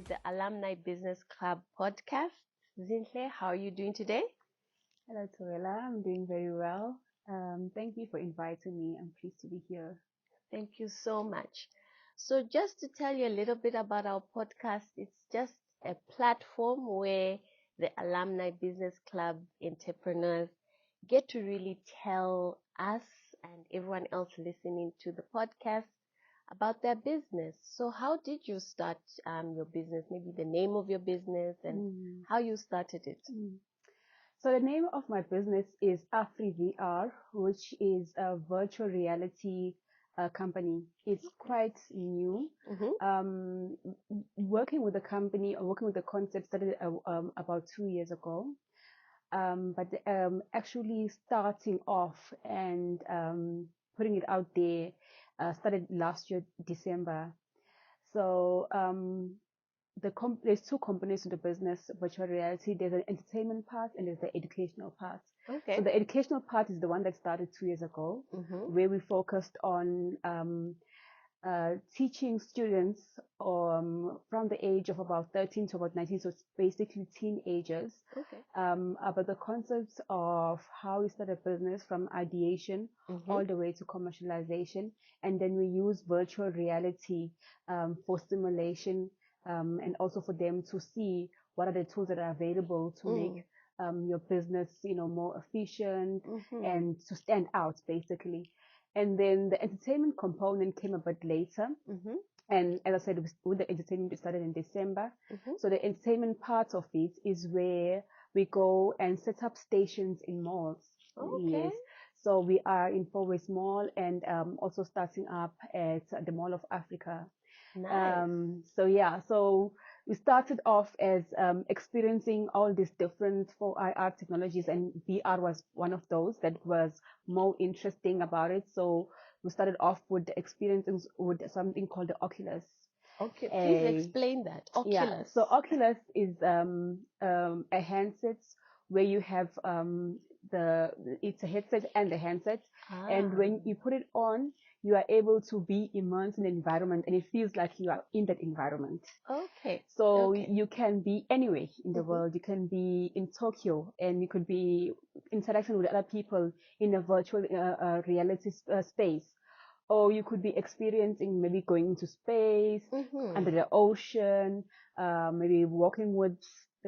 to the Alumni Business Club podcast. Zinhle, how are you doing today? Hello, Torella. I'm doing very well. Thank you for inviting me. I'm pleased to be here. Thank you so much. So, just to tell you a little bit about our podcast, it's just a platform where the Alumni Business Club entrepreneurs get to really tell us and everyone else listening to the podcast about their business. So, how did you start your business? Maybe the name of your business and how you started it. So the name of my business is AfrVR, which is a virtual reality company. It's quite new. Working with the company or working with the concept started about 2 years ago. But actually starting off and putting it out there started last year, December. So there's two components to the business virtual reality. There's an entertainment part and there's the educational part. Okay. So the educational part is the one that started 2 years ago, where we focused on teaching students from the age of about 13 to about 19, so it's basically teenagers, about the concepts of how we start a business from ideation all the way to commercialization. And then we use virtual reality for stimulation, and also for them to see what are the tools that are available to make your business, more efficient and to stand out, basically. And then the entertainment component came a bit later. And as I said, with the entertainment, it started in December. So the entertainment part of it is where we go and set up stations in malls. Yes. So we are in Fourways Mall and also starting up at the Mall of Africa. Nice. So we started off as experiencing all these different 4IR technologies, and VR was one of those that was more interesting about it. So we started off with experiencing with something called the Oculus. Okay, please explain that. Oculus. Yeah, so Oculus is a handset where you have it's a headset and a handset, and when you put it on, you are able to be immersed in the environment, and it feels like you are in that environment. Okay. So you can be anywhere in the world. You can be in Tokyo, and you could be interacting with other people in a virtual reality space. Or you could be experiencing maybe going into space, under the ocean, maybe walking with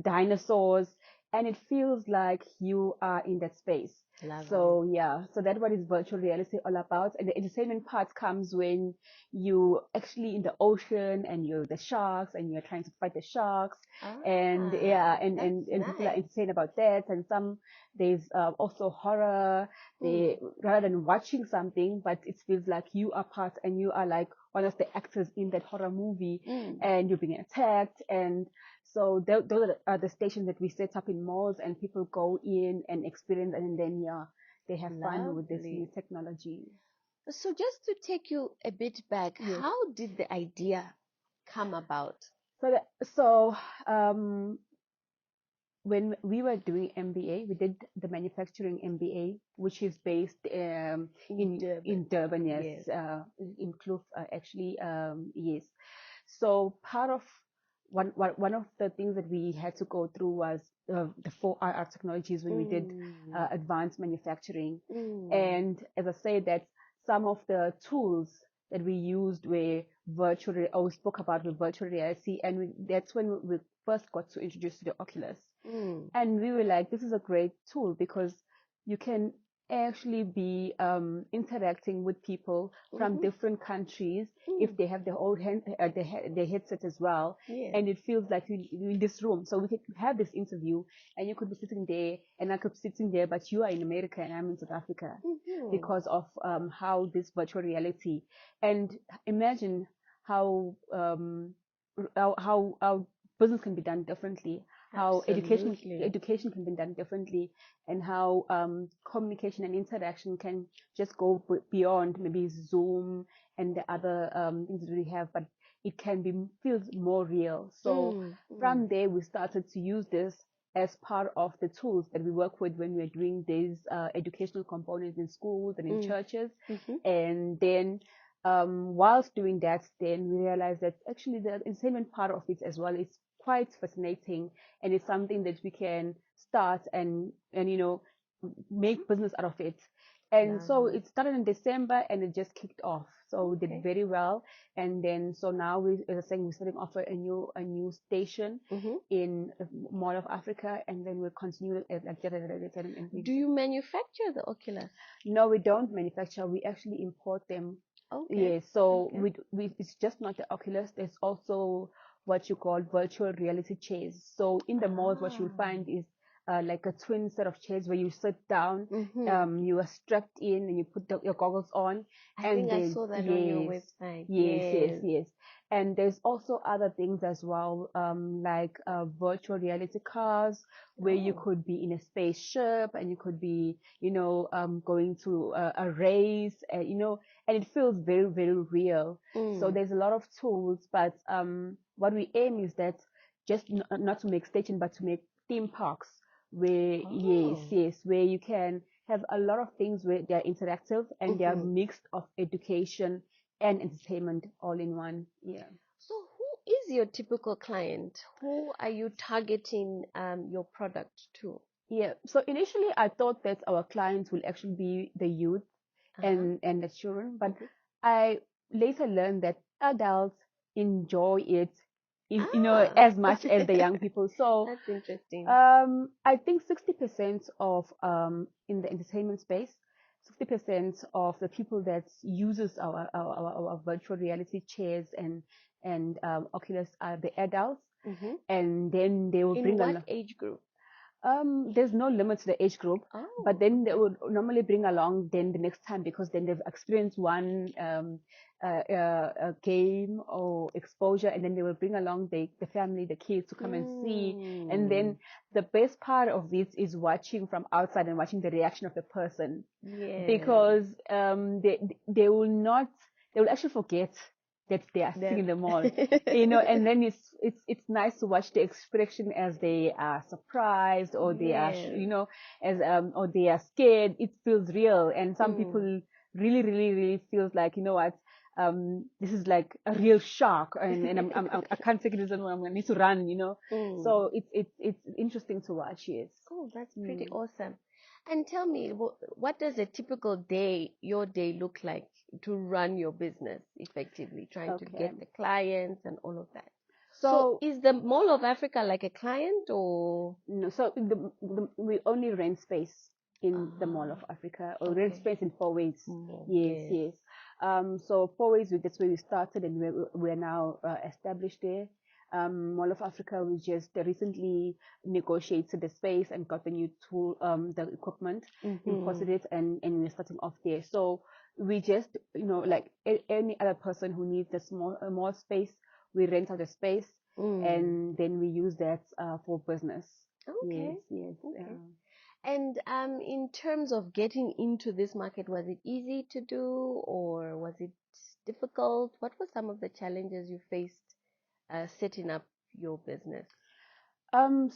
dinosaurs, and it feels like you are in that space. So that's what is virtual reality all about. And the entertainment part comes when you actually in the ocean and you're the sharks and you're trying to fight the sharks. And people are entertained about that. And there's also horror. Rather than watching something, but it feels like you are part and you are like one of the actors in that horror movie, and you're being attacked. And so those are the stations that we set up in malls, and people go in and experience, and then they have fun with this new technology. So just to take you a bit back, how did the idea come about? So when we were doing MBA, we did the manufacturing MBA, which is based in Durban, yes, in Kloof, actually, yes. So part of one of the things that we had to go through was the 4IR technologies when we did advanced manufacturing. And as I say, that some of the tools that we used were we spoke about with virtual reality, and that's when we first got to introduce to the Oculus. And we were like, this is a great tool because you can actually be interacting with people from different countries if they have their own their headset as well. And it feels like you're in this room. So we could have this interview and you could be sitting there and I could be sitting there, but you are in America and I'm in South Africa because of how this virtual reality. And imagine how business can be done differently, how education can be done differently, and how communication and interaction can just go beyond maybe Zoom and the other things that we have, but it can feels more real. So from there, we started to use this as part of the tools that we work with when we're doing these educational components in schools and in churches. And then whilst doing that, then we realized that actually the entertainment part of it as well is quite fascinating, and it's something that we can start and make business out of it. And so it started in December and it just kicked off. So we did very well. And then so now we, as I was saying, we're starting off a new station in Mall of Africa, and then we'll continue like that. Do you manufacture the Oculus? No, we don't manufacture. We actually import them. Okay. Yes. So we it's just not the Oculus. There's also what you call virtual reality chairs. So in the malls, what you'll find is like a twin set of chairs where you sit down, you are strapped in, and you put your goggles on. I think I saw that on your website. Yes. And there's also other things as well, like virtual reality cars, where you could be in a spaceship and you could be, going to a race, and it feels very, very real. So there's a lot of tools, but what we aim is that just not to make station, but to make theme parks where where you can have a lot of things where they are interactive and they are mixed of education and entertainment all in one. Yeah. So who is your typical client? Who are you targeting your product to? Yeah. So initially I thought that our clients will actually be the youth and the children, but I later learned that adults enjoy it as much as the young people. So that's interesting. I think 60% of in the entertainment space, 60% of the people that uses our virtual reality chairs and Oculus are the adults, and then they will bring in what age group? There's no limit to the age group, but then they would normally bring along then the next time, because then they've experienced one a game or exposure, and then they will bring along the family, the kids to come and see. And then the best part of this is watching from outside and watching the reaction of the person, because they will actually forget that they are sitting in the mall, and then it's nice to watch the expression as they are surprised, or they are, as or they are scared. It feels real, and some people really, really, really feels like, what, this is like a real shock, and I can't take it anymore. I'm gonna need to run, So it's interesting to watch. Yes. Oh, that's pretty awesome. And tell me, what does a typical your day look like to run your business effectively, trying to get the clients and all of that? So is the Mall of Africa like a client, or? No, so we only rent space in the Mall of Africa, or rent space in 4 ways. Yes. So 4 ways, that's where we started, and we're now established there. Mall of Africa, we just recently negotiated the space and got the new tool, the equipment, imported it, and we're starting off there. So we just, like any other person who needs a more space, we rent out the space, and then we use that for business. Yes. Okay. And in terms of getting into this market, was it easy to do, or was it difficult? What were some of the challenges you faced setting up your business?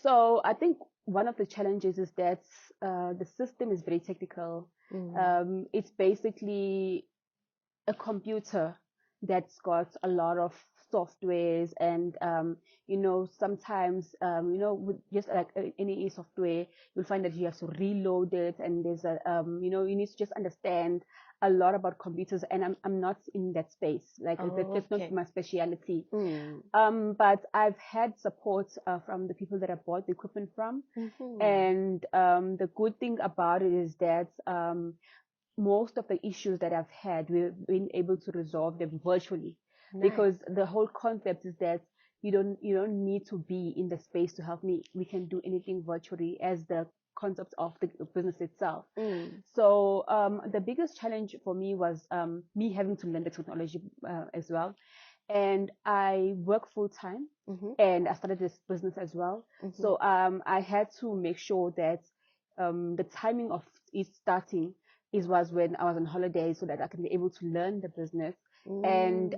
So I think one of the challenges is that the system is very technical. It's basically a computer that's got a lot of softwares, and sometimes with just like any software, you'll find that you have to reload it, and there's you need to just understand a lot about computers, and I'm not in that space, like that's not my specialty. But I've had support from the people that I bought the equipment from, and the good thing about it is that most of the issues that I've had, we've been able to resolve them virtually. Because the whole concept is that you don't need to be in the space to help me. We can do anything virtually, as the concept of the business itself. So the biggest challenge for me was me having to learn the technology as well. And I work full time, and I started this business as well. So I had to make sure that the timing of it starting was when I was on holiday, so that I can be able to learn the business. And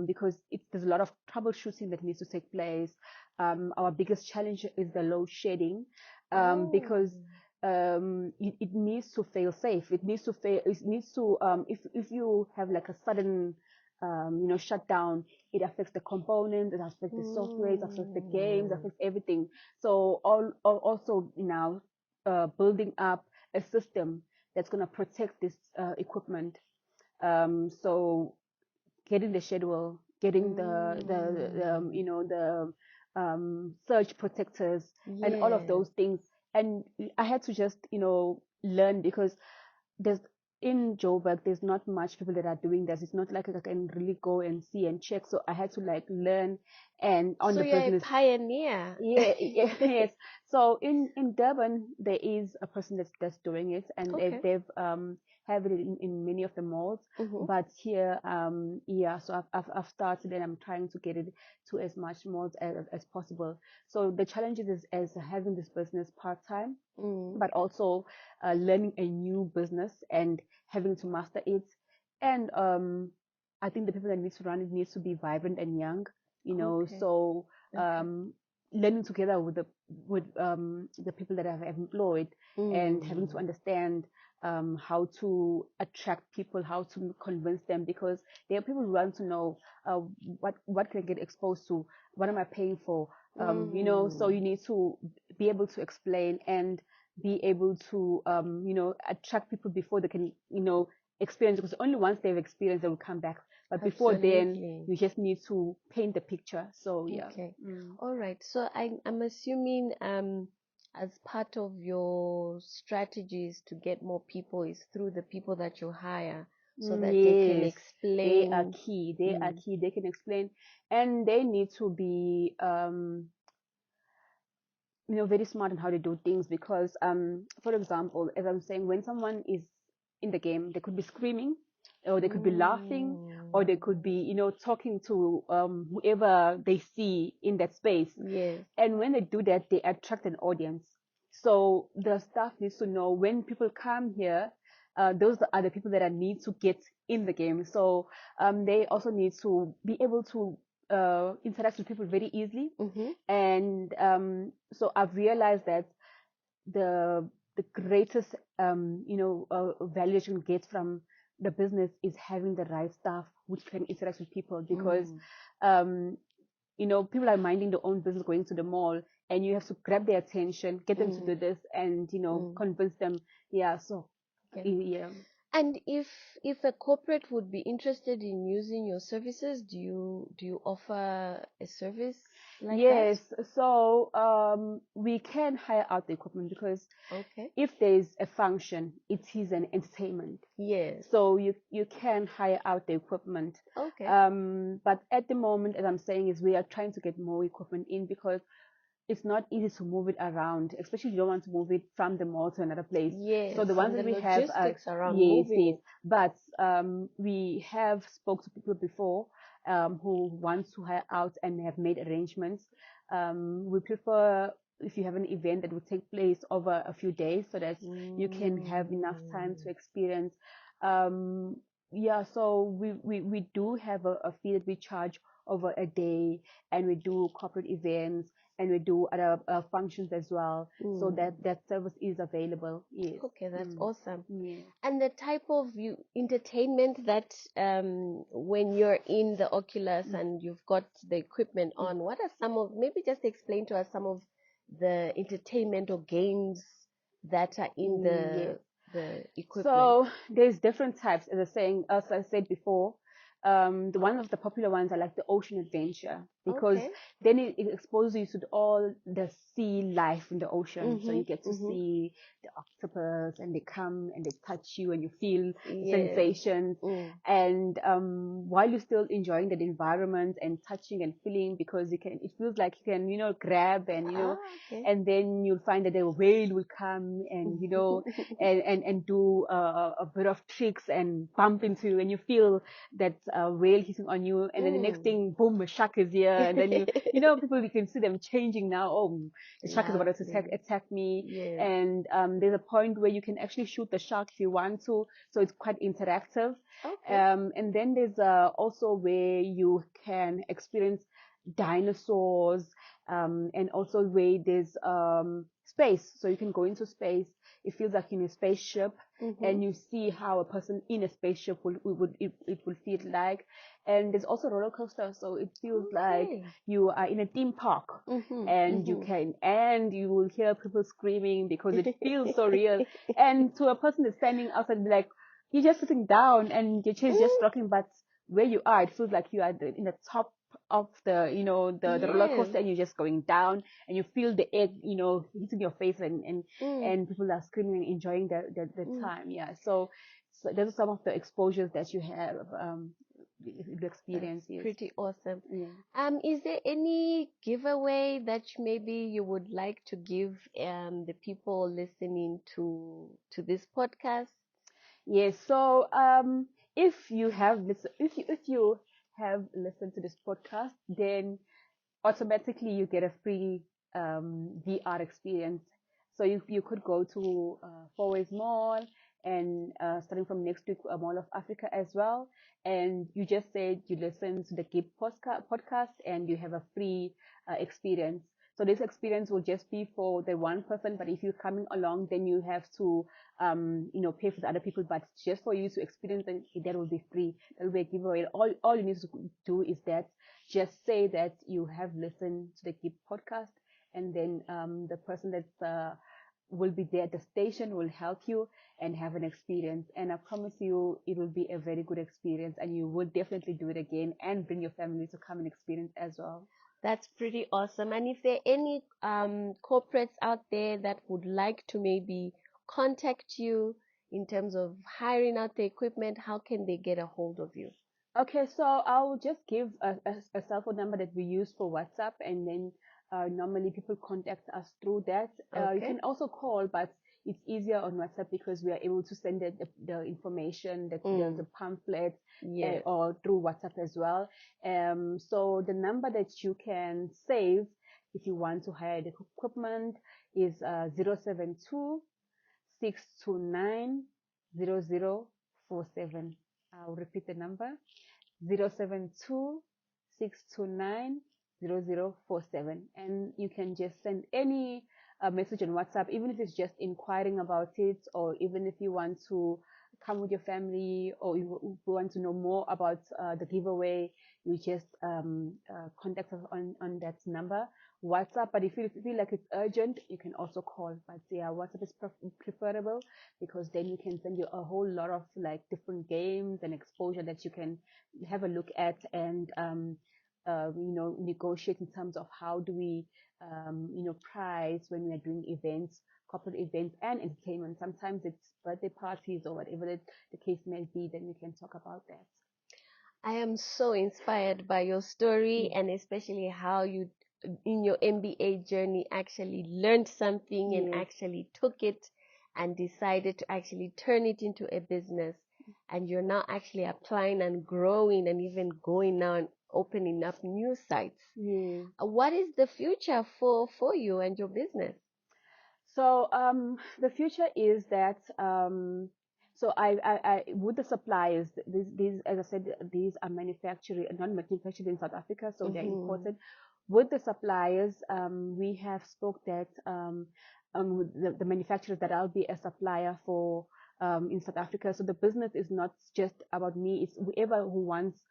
because there's a lot of troubleshooting that needs to take place. Our biggest challenge is the load shedding, because it needs to fail safe. It needs to fail. It needs to if you have like a sudden shutdown, it affects the components, it affects the software, it affects the games, it affects everything. So also now building up a system that's going to protect this equipment. So getting the schedule, getting the surge protectors and all of those things. And I had to just learn, because there's in Joburg there's not much people that are doing this. It's not like I can really go and see and check. So I had to like learn and on so the you're business. a pioneer. Yes. So in Durban there is a person that's doing it, and Okay. they've have it in many of the malls. But here so I've started, and I'm trying to get it to as much malls as possible. So the challenge is as having this business part-time, but also learning a new business and having to master it. And I think the people that need to run it needs to be vibrant and young, Okay. so learning together with the people that I've employed, and having to understand how to attract people, how to convince them, because there are people who want to know what can I get exposed to, what am I paying for, so you need to be able to explain and be able to attract people before they can experience, because only once they've experienced they will come back. But before then, you just need to paint the picture. So yeah. Okay. All right. So I'm assuming as part of your strategies to get more people is through the people that you hire, so that they can explain. They are key. They are key. They can explain, and they need to be very smart in how they do things, because for example, as I'm saying, when someone is in the game, they could be screaming, or they could be laughing, or they could be talking to whoever they see in that space. Yes. And when they do that, they attract an audience. So the staff needs to know when people come here, those are the people that I need to get in the game. So they also need to be able to interact with people very easily. And so I've realized that the greatest value you can get from the business is having the right staff which can interact with people, because people are minding their own business, going to the mall, and you have to grab their attention, get them to do this, and convince them. Yeah. So yeah. And if a corporate would be interested in using your services, do you offer a service like yes, that? so we can hire out the equipment, because if there's a function, it is an entertainment. Yes. So you can hire out the equipment. Okay. But at the moment, as I'm saying, is we are trying to get more equipment in, because it's not easy to move it around, especially if you don't want to move it from the mall to another place. Yes. So the ones that we have are around moving. But we have spoke to people before who want to hire out and have made arrangements. We prefer if you have an event that will take place over a few days, so that you can have enough time to experience. So we do have a fee that we charge over a day, and we do corporate events, and we do other functions as well, so that service is available. Yes. Okay, that's awesome. Yeah. And the type of entertainment that when you're in the Oculus and you've got the equipment on, what are some of, maybe just explain to us some of the entertainment or games that are in the equipment? So there's different types, as I said before. One of the popular ones are like the ocean adventure, because then it exposes you to all the sea life in the ocean. So you get to see the octopus, and they come and they touch you, and you feel sensations. And while you're still enjoying that environment and touching and feeling, because it feels like you can grab and and then you'll find that a whale will come and and do a bit of tricks and bump into you, and you feel that whale hitting on you, and then the next thing, boom, a shark is here, and then people, you can see them changing now. Oh, the shark is about to attack me. And there's a point where you can actually shoot the shark if you want to, so it's quite interactive. And then there's also where you can experience dinosaurs, and also where there's space. So you can go into space. It feels like in a spaceship, and you see how a person in a spaceship it will feel like. And there's also a roller coaster, so it feels like you are in a theme park, and you will hear people screaming because it feels so real. And to a person that's standing outside, like, you're just sitting down and your chair is just rocking, but where you are, it feels like you are in the top of the the roller coaster, and you're just going down, and you feel the air hitting your face, and people are screaming and enjoying the time. So those are some of the exposures that you have the experience. That's pretty awesome. Is there any giveaway that maybe you would like to give the people listening to this podcast? Yes. So if you have listened to this podcast, then automatically you get a free VR experience. So you could go to Fourways Mall, and starting from next week, Mall of Africa as well. And you just said you listen to the GIBS podcast, and you have a free experience. So this experience will just be for the one person, but if you're coming along, then you have to pay for the other people. But just for you to experience it, that will be free. That will be a giveaway. All you need to do is that just say that you have listened to the GIBS podcast, and then the person that will be there at the station will help you and have an experience. And I promise you, it will be a very good experience, and you will definitely do it again and bring your family to come and experience as well. That's pretty awesome. And if there are any corporates out there that would like to maybe contact you in terms of hiring out the equipment, how can they get a hold of you? Okay, so I'll just give a cell phone number that we use for WhatsApp, and then normally people contact us through that. You can also call, but it's easier on WhatsApp because we are able to send the information, the pamphlet, or through WhatsApp as well. So the number that you can save if you want to hire the equipment is 072 629 0047. I'll repeat the number: 072 629 0047. And you can just send any message on WhatsApp, even if it's just inquiring about it, or even if you want to come with your family, or you want to know more about the giveaway. You just contact us on that number, WhatsApp. But if you feel like it's urgent, you can also call. But yeah, WhatsApp is preferable, because then you can send you a whole lot of like different games and exposure that you can have a look at, and negotiate in terms of how do we price when we are doing events, corporate events and entertainment. Sometimes it's birthday parties or whatever the case may be. Then we can talk about that. I am so inspired by your story, and especially how you, in your MBA journey, actually learned something and actually took it and decided to actually turn it into a business. And you're now actually applying and growing, and even going now and opening up new sites. What is the future for you and your business? So the future is that so I with the suppliers, these as I said, these are not manufactured in South Africa, so they're imported. With the suppliers, we have spoke that with the manufacturers, that I'll be a supplier for in South Africa. So the business is not just about me; it's whoever who wants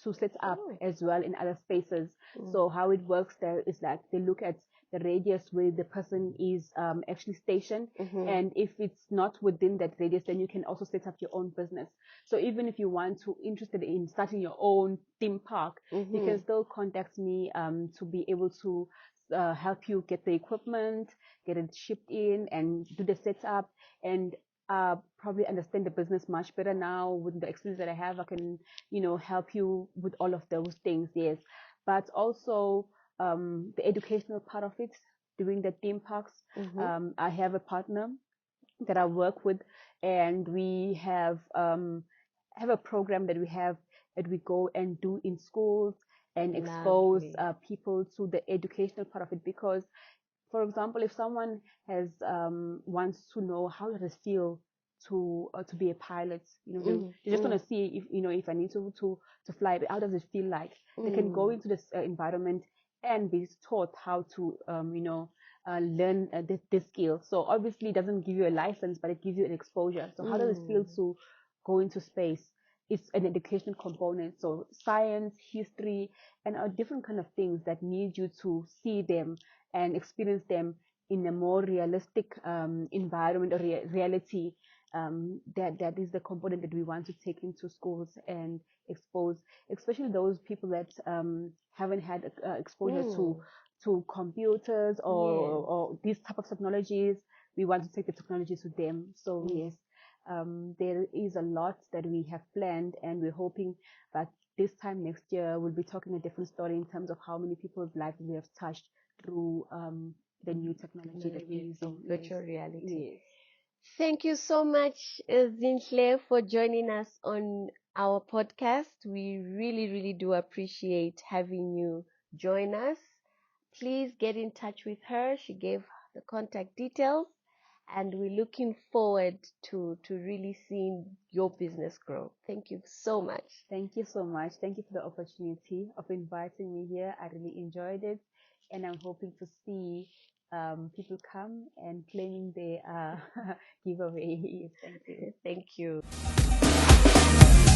to set up as well in other spaces. So how it works there is that they look at the radius where the person is actually stationed, and if it's not within that radius, then you can also set up your own business. So even if you want to interested in starting your own theme park, you can still contact me to be able to help you get the equipment, get it shipped in, and do the setup, and probably understand the business much better now. With the experience that I have, I can help you with all of those things. Yes, but also the educational part of it, doing the theme parks. I have a partner that I work with, and we have a program that we go and do in schools and expose people to the educational part of it. Because, for example, if someone has wants to know how does it feel to be a pilot, they just want to see if I need to fly, how does it feel like? They can go into this environment and be taught how to learn this skill. So obviously it doesn't give you a license, but it gives you an exposure. So how does it feel to go into space? It's an educational component. So science, history, and different kind of things that need you to see them and experience them in a more realistic environment or reality. That is the component that we want to take into schools and expose, especially those people that haven't had exposure to computers or these type of technologies. We want to take the technology to them. So yes, there is a lot that we have planned, and we're hoping that this time next year we'll be talking a different story in terms of how many people's lives we have touched through the new technology that we're using. Virtual reality. Yes. Thank you so much, Zinhle, for joining us on our podcast. We really, really do appreciate having you join us. Please get in touch with her. She gave the contact details, and we're looking forward to really seeing your business grow. Thank you so much. Thank you so much. Thank you for the opportunity of inviting me here. I really enjoyed it, and I'm hoping to see people come and claiming their giveaway. Thank you. Thank you.